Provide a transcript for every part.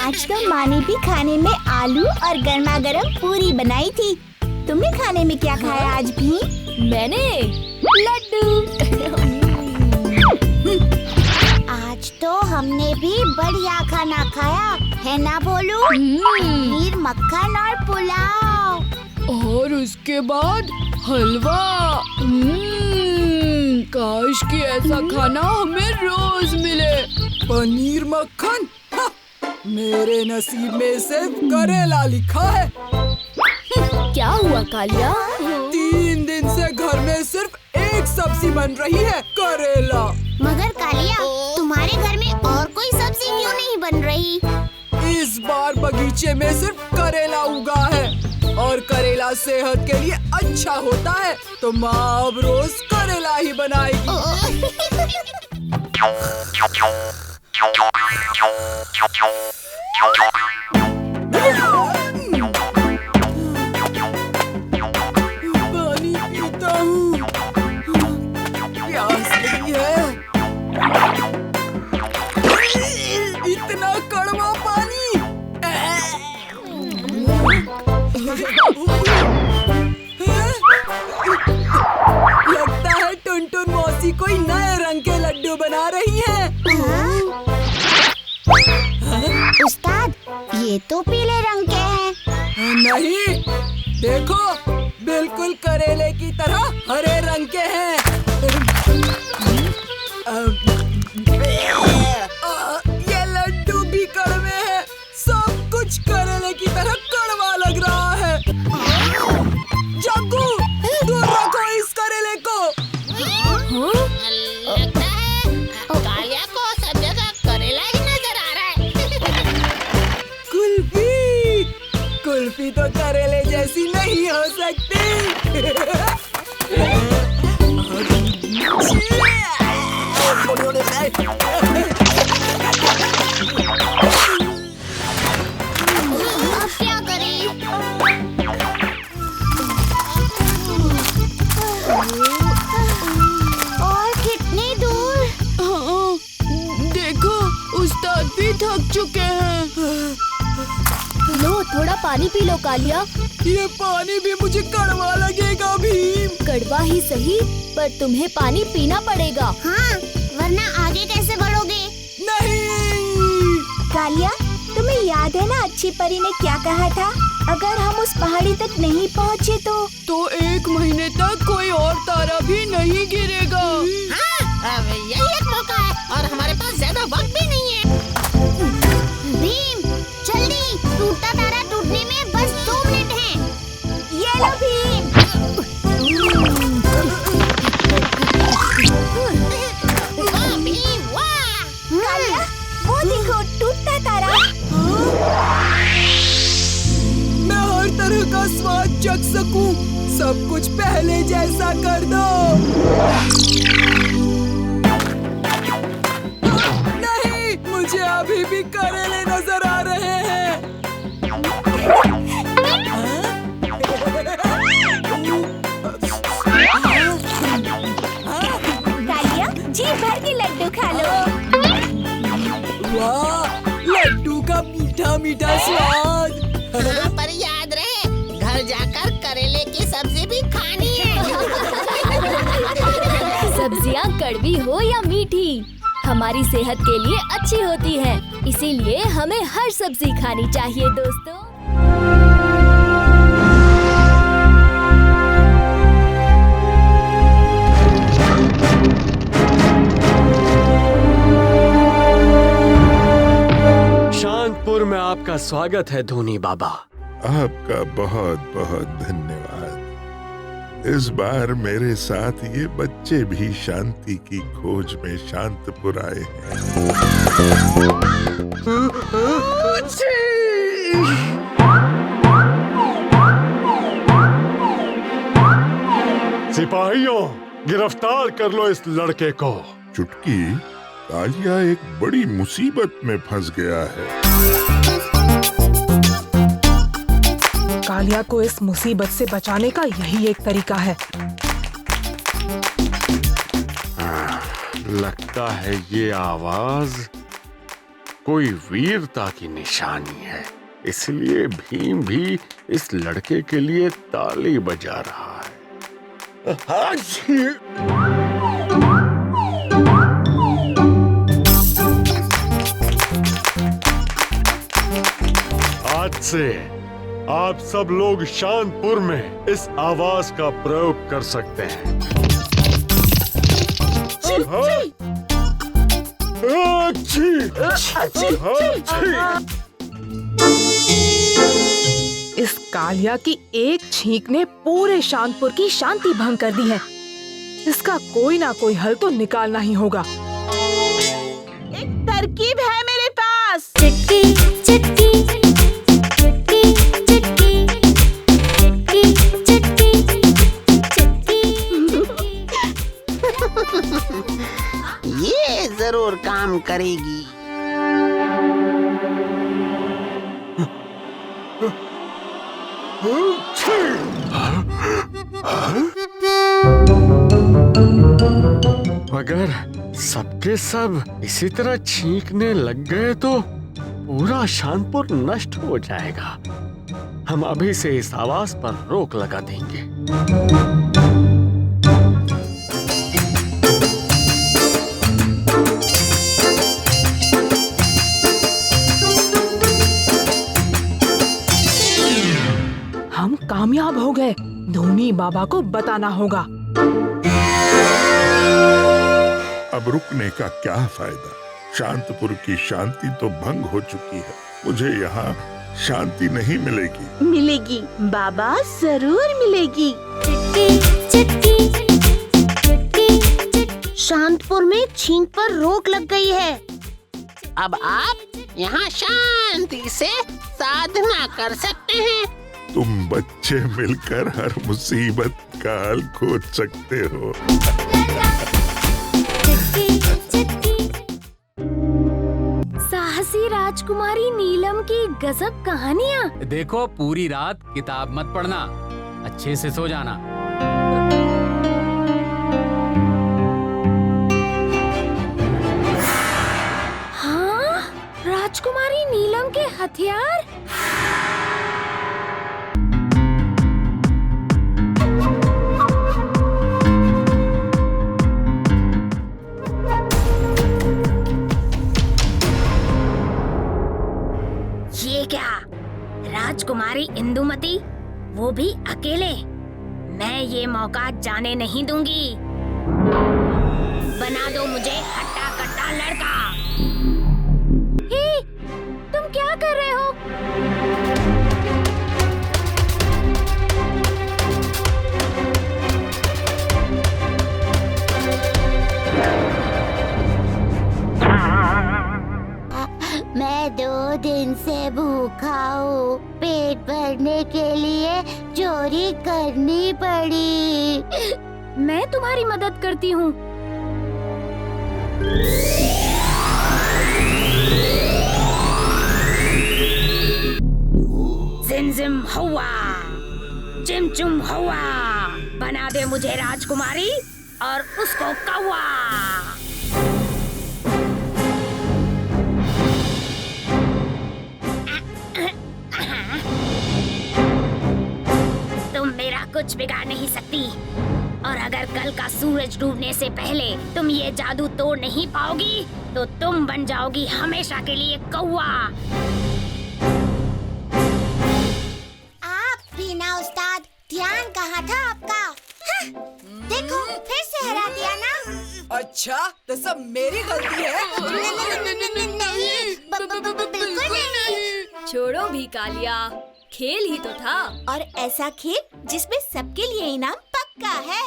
आज तो माँ ने भी खाने में आलू और गर्मा गर्म पूरी बनाई थी। तुमने खाने में क्या खाया आज भी? मैंने लड्डू। आज तो हमने भी बढ़िया खाना खाया है ना बोलू? पनीर मक्खन और पुलाव। और उसके बाद हलवा। काश कि ऐसा खाना हमें रोज मिले। पनीर मक्खन? मेरे नसीब में सिर्फ करेला लिखा है। क्या हुआ कालिया? 3 दिन से घर में सिर्फ एक सब्जी बन रही है, करेला। मगर कालिया, तुम्हारे घर में और कोई सब्जी क्यों नहीं बन रही? इस बार बगीचे में सिर्फ करेला उगा है और करेला सेहत के लिए अच्छा होता है, तो माँ अब रोज करेला ही बनाएगी। पानी पीता हूँ, प्यास लगी है। इतना कड़वा पानी। लगता है टुनटुन मौसी कोई नए रंग के लड्डू बना रही हैं। उस्ताद, ये तो पीले रंग के हैं। नहीं, देखो, बिल्कुल करेले की तरह हरे रंग के हैं। ये लड्डू भी कड़वे हैं। सब कुछ करेले की तरह कड़वा लग रहा है। जग्गू, दूर रखो इस करेले को। लगता है कालिया को सब जगह करेला ही नजर आ रहा है। कुल्फी, कुल्फी तो करेले जैसी नहीं हो सकती। अब क्या करें? और कितनी दूर? हाँ, देखो उस्ताद भी थक चुके हैं। लो थोड़ा पानी पी लो कालिया। ये पानी भी मुझे कड़वा लगेगा भीम। कड़वा ही सही, पर तुम्हें पानी पीना पड़ेगा। हाँ, वरना आगे कैसे बढ़ोगे? नहीं। कालिया, तुम्हें याद है ना अच्छी परी ने क्या कहा था? अगर हम उस पहाड़ी तक नहीं पहुँचे तो 1 महीने तक कोई और तारा भी नहीं गिरेगा। हाँ, अब यही एक मौका है और हमारे पास ज्यादा वक्त भी नहीं है। भीम, जल्दी! टूटता तारा टूटने में बस 2 मिनट हैं। ये लो भीम। वाह भीम, वाह! कालिया, वो देखो टूटता तारा। मैं हर तरह का स्वाद चख सकूं। सब कुछ पहले जैसा कर दो। नहीं, मुझे अभी भी करेले नजर आ रहे हैं। कालिया, जी भर के लड्डू खा लो। वाह, लड्डू का मीठा मीठा स्वाद। हाँ, पर याद रहे, घर जाकर करेले की सब्जी भी खानी है। सब्जियाँ कड़वी हो या मीठी, हमारी सेहत के लिए अच्छी होती है, इसीलिए हमें हर सब्जी खानी चाहिए दोस्तों। शांतपुर में आपका स्वागत है धोनी बाबा। आपका बहुत बहुत धन्यवाद। इस बार मेरे साथ ये बच्चे भी शांति की खोज में शांतपुर आए हैं। सिपाहियों, गिरफ्तार कर लो इस लड़के को। चुटकी, कालिया एक बड़ी मुसीबत में फंस गया है। कालिया को इस मुसीबत से बचाने का यही एक तरीका है। लगता है ये आवाज कोई वीरता की निशानी है, इसलिए भीम भी इस लड़के के लिए ताली बजा रहा है। आज से आप सब लोग शांतपुर में इस आवाज का प्रयोग कर सकते हैं। इस कालिया की एक छींक ने पूरे शांतपुर की शांति भंग कर दी है। इसका कोई ना कोई हल तो निकालना ही होगा। एक तरकीब है मेरे पास। चुटकी चुटकी चुटकी चुटकी चुटकी चुटकी। ये जरूर काम करेगी। अगर सबके सब इसी तरह छींकने लग गए तो पूरा शांतपुर नष्ट हो जाएगा। हम अभी से इस आवाज पर रोक लगा देंगे। हम कामयाब हो गए। धोनी बाबा को बताना होगा। अब रुकने का क्या फायदा? शांतपुर की शांति तो भंग हो चुकी है। मुझे यहाँ शांति नहीं मिलेगी। मिलेगी बाबा, जरूर मिलेगी। शांतपुर में छींक पर रोक लग गई है। अब आप यहाँ शांति से साधना कर सकते हैं। तुम बच्चे मिलकर हर मुसीबत का हल खोज सकते हो। साहसी राजकुमारी नीलम की गजब कहानियाँ। देखो, पूरी रात किताब मत पढ़ना, अच्छे से सो जाना। हाँ, राजकुमारी नीलम के हथियार। ये क्या, राजकुमारी इंदुमती, वो भी अकेले? मैं ये मौका जाने नहीं दूंगी। बना दो मुझे हट्टा कट्टा लड़का। हे, तुम क्या कर रहे हो? मैं 2 दिन से भूखा हूँ। पेट भरने के लिए चोरी करनी पड़ी। मैं तुम्हारी मदद करती हूँ। जिम जिम हवा, चिम चुम हवा, बना दे मुझे राजकुमारी और उसको कौवा। तुम मेरा कुछ बिगाड़ नहीं सकती, और अगर कल का सूरज डूबने से पहले तुम ये जादू तोड़ नहीं पाओगी तो तुम बन जाओगी हमेशा के लिए कौवा। आप भी ना उस्ताद, ध्यान कहाँ था आपका? देखो, फिर से हरा दिया ना। अच्छा, तो सब मेरी गलती है। बिल्कुल नहीं। छोड़ो भी कालिया, खेल ही तो था। और ऐसा खेल जिसमें सबके लिए इनाम पक्का है।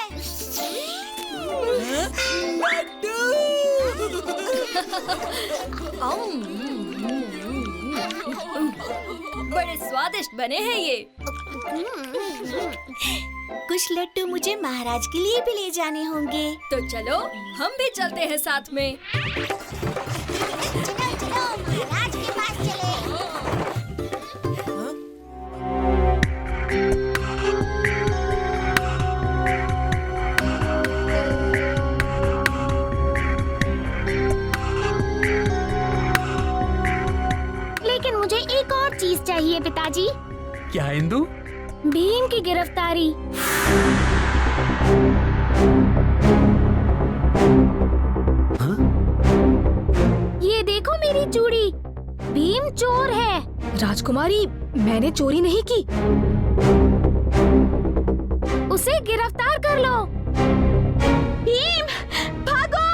बड़े स्वादिष्ट बने हैं ये। कुछ लड्डू मुझे महाराज के लिए भी ले जाने होंगे। तो चलो, हम भी चलते हैं साथ में। चलो चलो, महाराज के पास चले। चीज चाहिए पिताजी। क्या इंदु? भीम की गिरफ्तारी। ये देखो मेरी चूड़ी, भीम चोर है। राजकुमारी, मैंने चोरी नहीं की। उसे गिरफ्तार कर लो। भीम, भागो!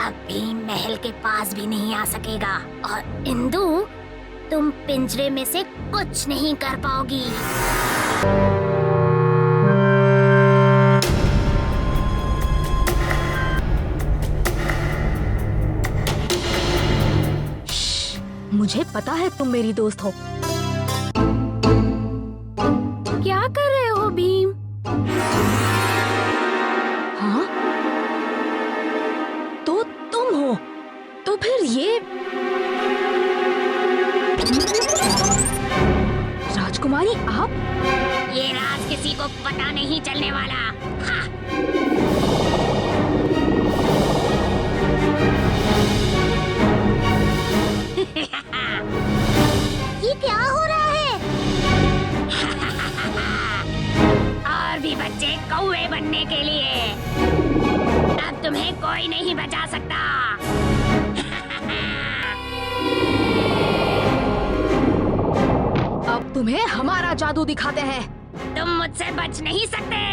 अब भीम महल के पास भी नहीं आ सकेगा और इंदु, तुम पिंजरे में से कुछ नहीं कर पाओगी। मुझे पता है तुम मेरी दोस्त हो। क्या कर रहे हो भीम? हाँ? तो तुम हो? तो फिर ये राजकुमारी आप? ये राज किसी को पता नहीं चलने वाला। हाँ। ये क्या हो रहा है? और भी बच्चे कौवे बनने के लिए। अब तुम्हें कोई नहीं बचा सकता। अब तुम्हें हमारा जादू दिखाते हैं। तुम मुझसे बच नहीं सकते।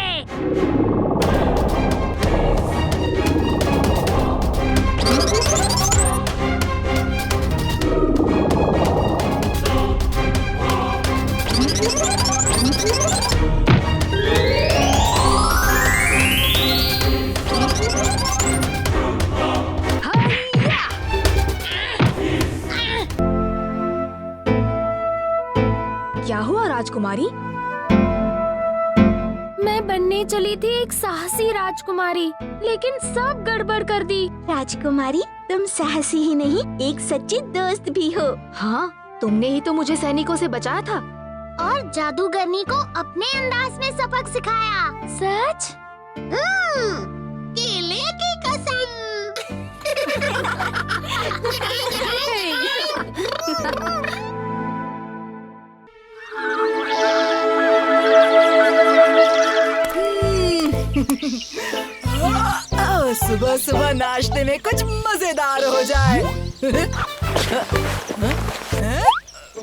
क्या हुआ राजकुमारी? मैं बनने चली थी एक साहसी राजकुमारी, लेकिन सब गड़बड़ कर दी। राजकुमारी, तुम साहसी ही नहीं, एक सच्ची दोस्त भी हो। हाँ, तुमने ही तो मुझे सैनिकों से बचाया था। और जादूगरनी को अपने अंदाज में सबक सिखाया। सच? केले की कसम। सुबह सुबह नाश्ते में कुछ मजेदार हो जाए।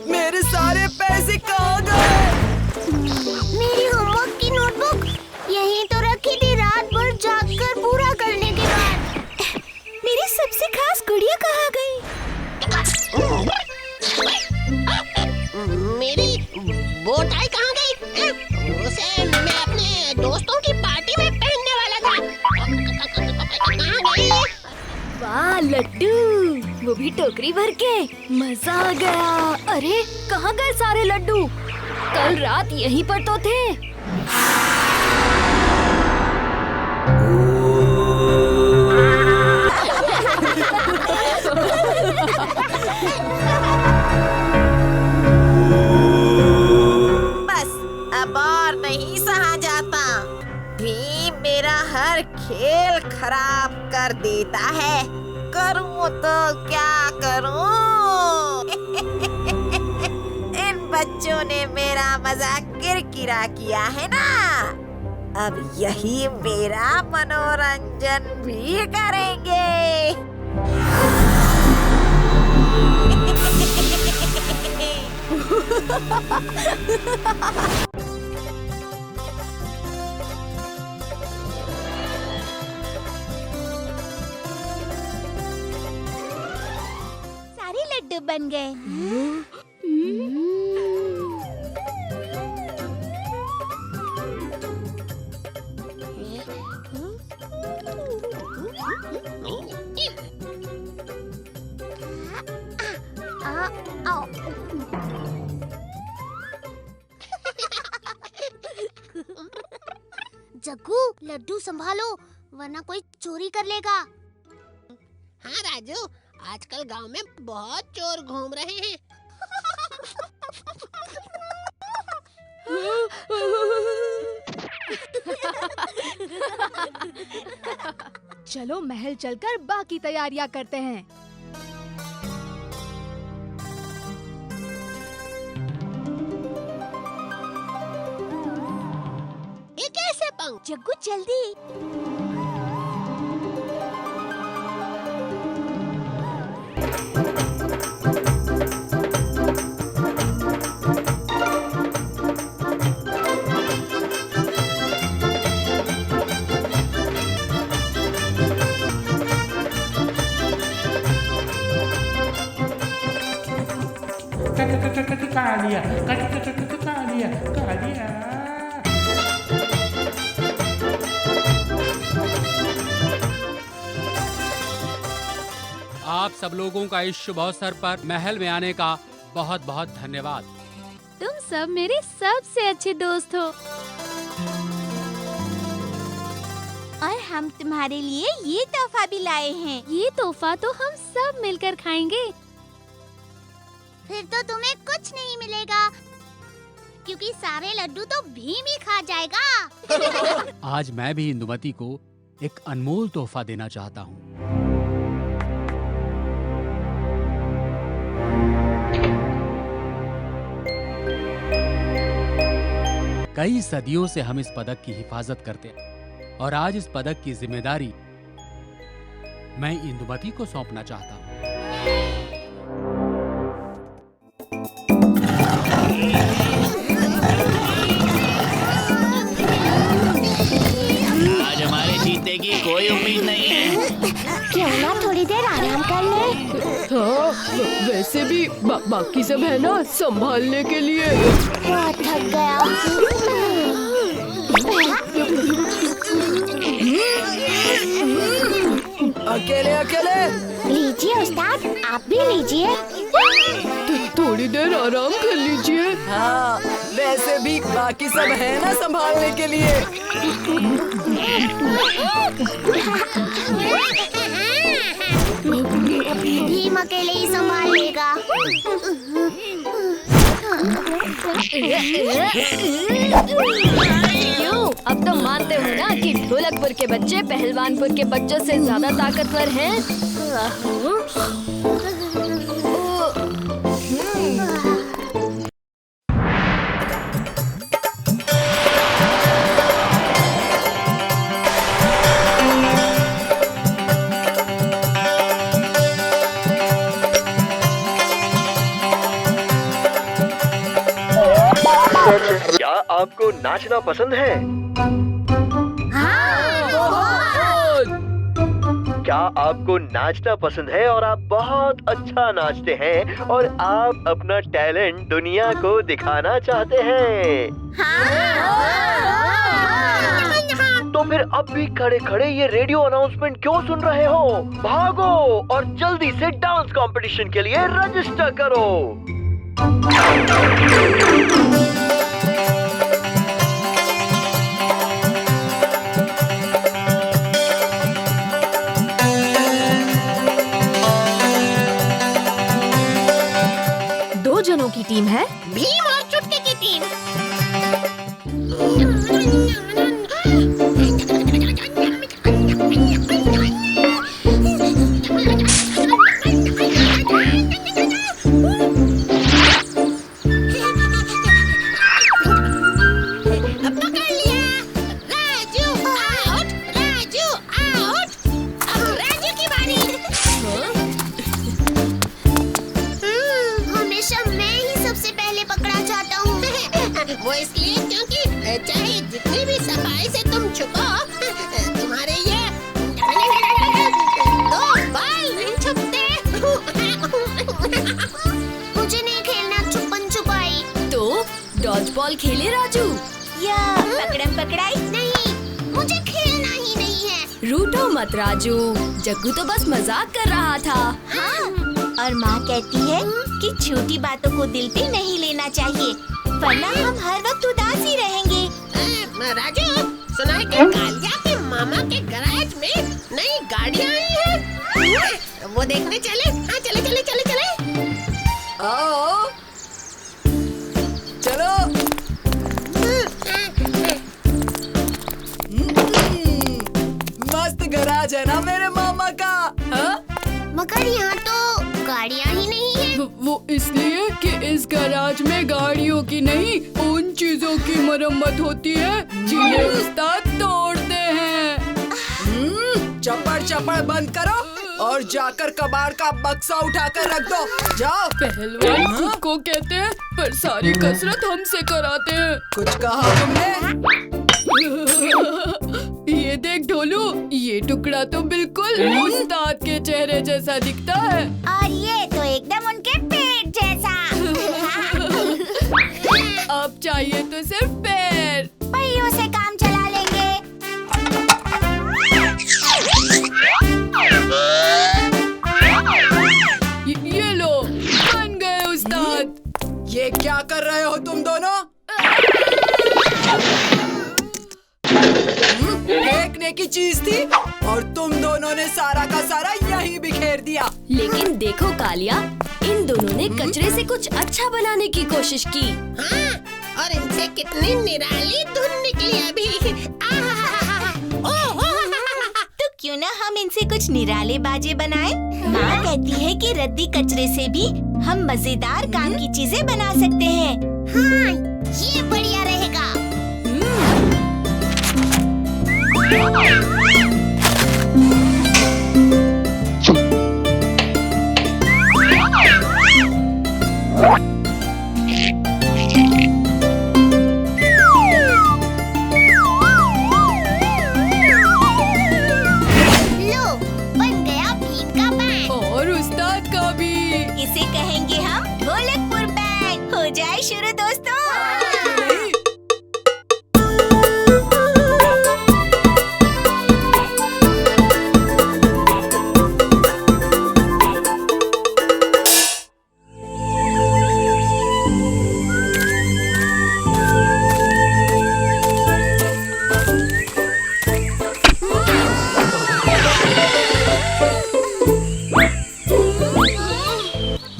मेरे सारे पैसे कहाँ गए? मेरी होमवर्क की नोटबुक यहीं तो रखी थी, रात भर जागकर पूरा करने के बाद। मेरी सबसे खास गुड़िया कहाँ गई? मेरी वो टाई कहाँ गई? उसे मैं अपने दोस्तों की पार्टी में पहनने वाला था। कहाँ गई? वाह लड्डू, वो भी टोकरी भर के। मजा आ गया। अरे कहाँ गए सारे लड्डू? कल रात यहीं पर तो थे। बस अब और नहीं सहा जाता। भीम मेरा हर खेल खराब कर देता है। करूं तो क्या करूं? इन बच्चों ने मेरा मजाक किरकिरा किया है ना, अब यही मेरा मनोरंजन भी करेंगे। सारे लड्डू बन गए। जग्गू, लड्डू संभालो वरना कोई चोरी कर लेगा। हाँ राजू, आजकल गांव में बहुत चोर घूम रहे हैं। चलो महल चलकर बाकी तैयारियां करते हैं। ये कैसे पंख? जग्गू जल्दी। आप सब लोगों का इस शुभ अवसर पर महल में आने का बहुत बहुत धन्यवाद। तुम सब मेरे सबसे अच्छे दोस्त हो और हम तुम्हारे लिए ये तोहफा भी लाए हैं। ये तोहफा तो हम सब मिलकर खाएंगे। फिर तो तुम्हें कुछ नहीं मिलेगा, क्योंकि सारे लड्डू तो भीम ही खा जाएगा। आज मैं भी इंदुमती को एक अनमोल तोहफा देना चाहता हूँ। कई सदियों से हम इस पदक की हिफाजत करते हैं और आज इस पदक की जिम्मेदारी मैं इंदुमती को सौंपना चाहता हूँ। आज हमारे जीतने की कोई उम्मीद नहीं है। क्यों ना थोड़ी देर आराम कर ले? हाँ, वैसे भी बाकी सब है ना संभालने के लिए। बहुत थक गया। अकेले अकेले लीजिए उस्ताद, आप भी लीजिए। थोड़ी देर आराम कर लीजिए। हाँ, वैसे भी बाकी सब है ना संभालने के लिए। भीम अकेले ही संभाल लेगा। क्यों? अब तो मानते हो ना कि ढोलकपुर के बच्चे पहलवानपुर के बच्चों से ज्यादा ताकतवर हैं? क्या आपको नाचना पसंद है? क्या आपको नाचना पसंद है और आप बहुत अच्छा नाचते हैं और आप अपना टैलेंट दुनिया को दिखाना चाहते हैं? तो फिर अब भी खड़े खड़े ये रेडियो अनाउंसमेंट क्यों सुन रहे हो? भागो और जल्दी से डांस कंपटीशन के लिए रजिस्टर करो। दो जनों की टीम है, भीम और चुटकी की टीम। वो इसलिए क्योंकि चाहे जितनी भी सफाई से तुम छुपो, तुम्हारे ये दो बाल नहीं छुपते। मुझे नहीं खेलना छुपन छुपाई। तो डॉज बॉल खेले राजू या पकड़म पकड़ाई? नहीं, मुझे खेलना ही नहीं है। रूठो मत राजू, जग्गू तो बस मजाक कर रहा था। हाँ। और माँ कहती है कि छोटी बातों को दिल पे नहीं लेना चाहिए, वरना हम हर वक्त उदास ही रहेंगे। राजू, सुना है कि कालिया के मामा के गैराज में नई गाड़ियाँ आई हैं? वो देखने चले? हाँ, चले चले चले चले। आओ, चलो। मस्त गैराज गैराज है ना मेरे मामा का। हाँ? मगर यहाँ तो गाड़ियाँ ही नहीं है। वो इसलिए कि इस गैराज में गाड़ियों की नहीं, उन चीजों की मरम्मत होती है जिन्हें उस्ताद तोड़ते हैं। चपड़ चपड़ बंद करो और जाकर कबाड़ का बक्सा उठाकर रख दो। जाओ। पहलवान खुद को कहते हैं, पर सारी कसरत हमसे कराते हैं। कुछ कहा तुमने? ये देख ढोलू, ये टुकड़ा तो बिल्कुल उस्ताद के चेहरे जैसा दिखता है। और ये तो एकदम उनके पेट जैसा। अब चाहिए तो सिर्फ पैर। पहियों से काम चला लेंगे। ये लो, बन गए उस्ताद। ये क्या कर रहे हो तुम दोनों? फेंकने की चीज थी और तुम दोनों ने सारा का सारा यहीं बिखेर दिया। लेकिन देखो कालिया, इन दोनों ने कचरे से कुछ अच्छा बनाने की कोशिश की। हाँ, और इनसे कितनी निराली धुन निकली अभी। तो क्यों ना हम इनसे कुछ निराले बाजे बनाएं? माँ कहती है कि रद्दी कचरे से भी हम मजेदार काम की चीजें बना सकते हैं। हाँ, ये बढ़िया रहेगा। लो, बन गया भीम का बैंड। और उस्ताद का भी। इसे कहेंगे हम ढोलकपुर बैंड। हो जाए शुरू दोस्तों।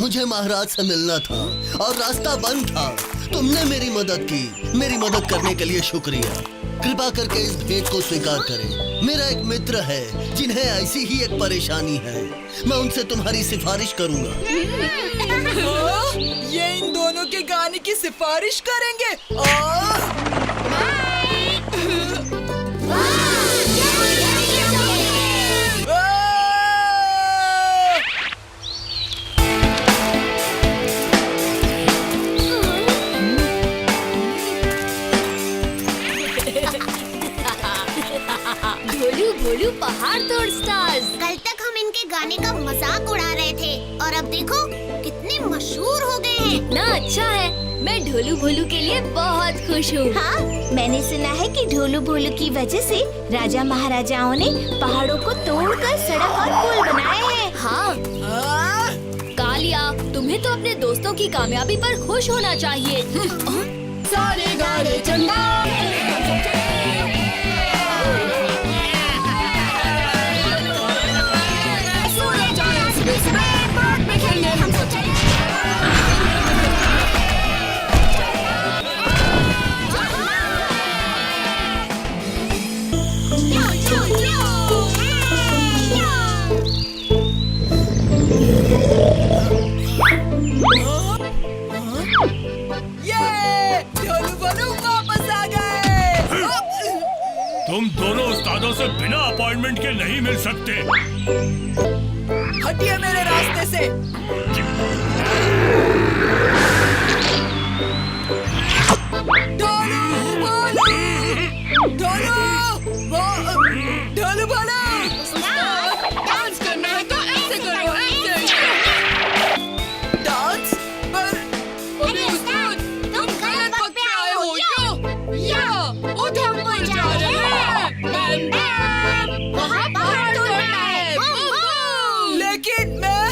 मुझे महाराज से मिलना था और रास्ता बंद था। तुमने मेरी मदद की। मेरी मदद करने के लिए शुक्रिया। कृपा करके इस भेंट को स्वीकार करें। मेरा एक मित्र है जिन्हें ऐसी ही एक परेशानी है। मैं उनसे तुम्हारी सिफारिश करूंगा। ये इन दोनों के गाने की सिफारिश करेंगे। ढोलू भोलू पहाड़ तोड़ स्टार्स। कल तक हम इनके गाने का मजाक उड़ा रहे थे और अब देखो कितने मशहूर हो गए हैं। कितना अच्छा है। मैं ढोलू भोलू के लिए बहुत खुश हूँ। हाँ, मैंने सुना है कि ढोलू भोलू की वजह से राजा महाराजाओं ने पहाड़ों को तोड़कर सड़क और पुल बनाए हैं। हाँ। कालिया, तुम्हें तो अपने दोस्तों की कामयाबी पर खुश होना चाहिए। सारे गाने चंदा। तुम दोनों उस्तादों से बिना अपॉइंटमेंट के नहीं मिल सकते। हटिए मेरे रास्ते से। ढोलू भोलू। डांस करना है तो ऐसे करो, ऐसे। डांस? पर अरे उस्ताद, तुम गलत वक्त पे आए हो। या उधमपुर जा रहे हैं। बैम बैम, वहाँ पहाड़ तोड़ना है। लेकिन मैं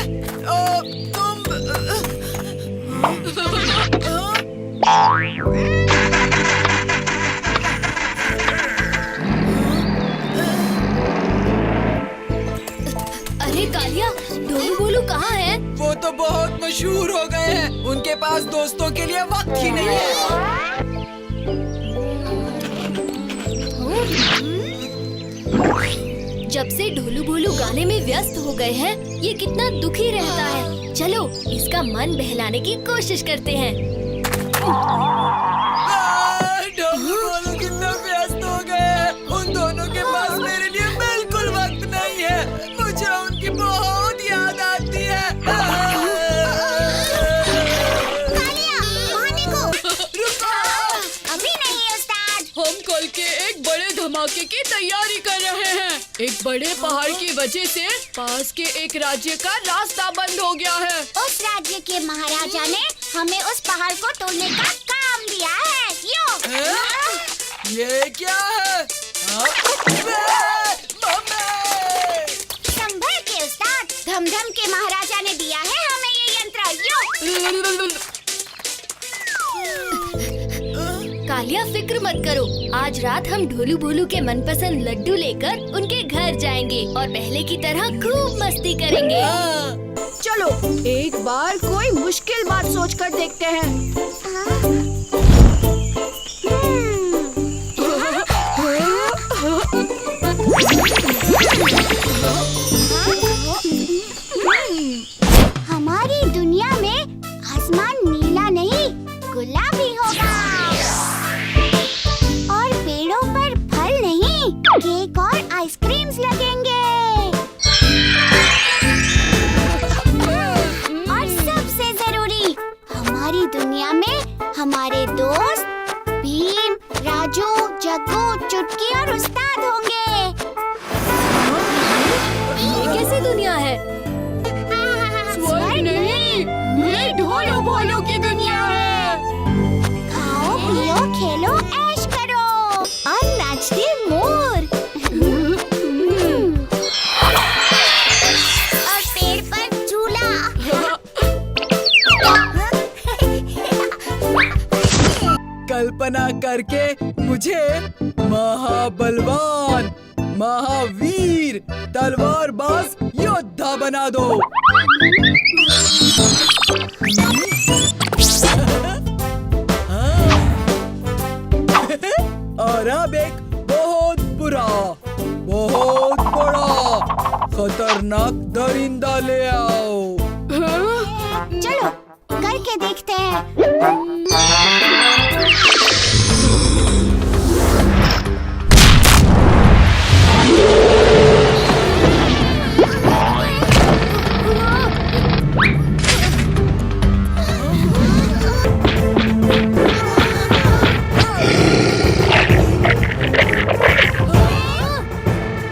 तुम अरे कालिया, ढोलू भोलू कहाँ है? वो तो बहुत मशहूर हो गए हैं। उनके पास दोस्तों के लिए वक्त ही नहीं है। जब से भोलू गाने में व्यस्त हो गए हैं। ये कितना दुखी रहता है। चलो इसका मन बहलाने की कोशिश करते हैं। ढोलू भोलू कितना व्यस्त हो गए हैं। उन दोनों के पास मेरे लिए बिल्कुल वक्त नहीं है। मुझे उनकी बहुत याद आती है। अभी नहीं उस्ताद। हम कल के एक बड़े धमाके की तैयारी कर रहे हैं। एक बड़े पहाड़ की वजह से पास के एक राज्य का रास्ता बंद हो गया है। उस राज्य के महाराजा ने हमें उस पहाड़ को तोड़ने का काम दिया है। ये क्या है? संभल के उस्ताद, धमधम के महाराजा ने दिया है हमें ये यंत्र। कालिया फिक्र मत करो, आज रात हम ढोलू भोलू के मनपसंद लड्डू लेकर उनके घर जाएंगे और पहले की तरह खूब मस्ती करेंगे। चलो एक बार कोई मुश्किल बात सोचकर देखते हैं। हमारी दुनिया में आसमान नीला नहीं गुलाबी होगा और पेड़ों पर फल नहीं केक और आइसक्रीम्स लगेंगे। और सबसे जरूरी, हमारी दुनिया में हमारे दोस्त भीम, राजू, जग्गू, चुटकी और उस्ताद होंगे। ये कैसी दुनिया है? स्वर्ग नहीं, ये ढोलू भोलू की दुनिया है। खाओ पियो खेलो ऐश करो और नाचते मोर। और पेड़ पर झूला। कल्पना करके मुझे महाबलवान, महावीर, तलवारबाज योद्धा बना दो। और अब एक बहुत बुरा, बहुत बड़ा, खतरनाक दरिंदा ले आओ। चलो करके देखते हैं।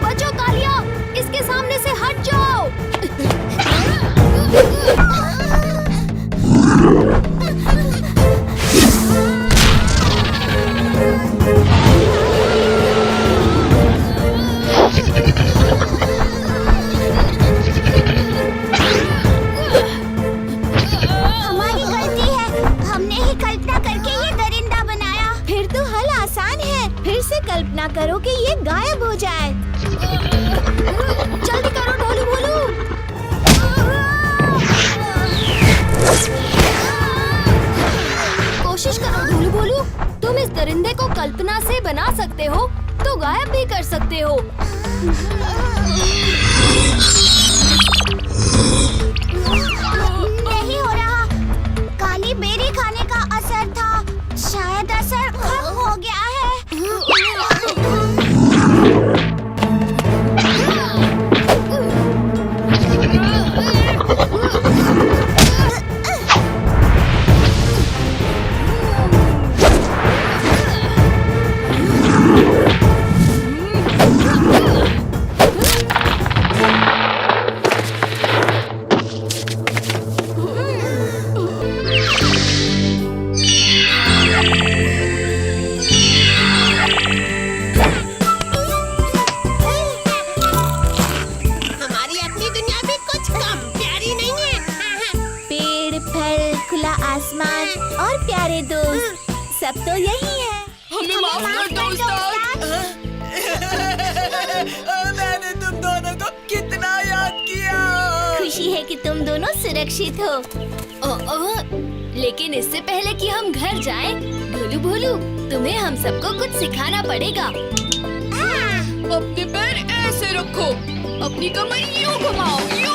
बचो कालिया, इसके सामने से हट जाओ। हमारी गलती है, हमने ही कल्पना करके ये दरिंदा बनाया। फिर तो हल आसान है, फिर से कल्पना करो कि ये गायब हो जाए। जल्दी करो ढोलू भोलू। कोशिश करो ढोलू भोलू, तुम इस दरिंदे को कल्पना से बना सकते हो तो गायब भी कर सकते हो। नहीं हो रहा, काली बेरी खाने का असर था, शायद असर खत्म हो गया है। हमारी अपनी दुनिया भी कुछ कम प्यारी नहीं है। पेड़, फल, खुला आसमान और प्यारे दोस्त, सब तो यही है। हमें माफ कर दो उस्ताद। मैंने तुम दोनों को कितना याद किया। खुशी है कि तुम दोनों सुरक्षित हो। लेकिन इससे पहले कि हम घर जाएं, ढोलू भोलू, तुम्हें हम सबको कुछ सिखाना पड़ेगा। अपने पैर ऐसे रखो, अपनी कमर यूं घुमाओ,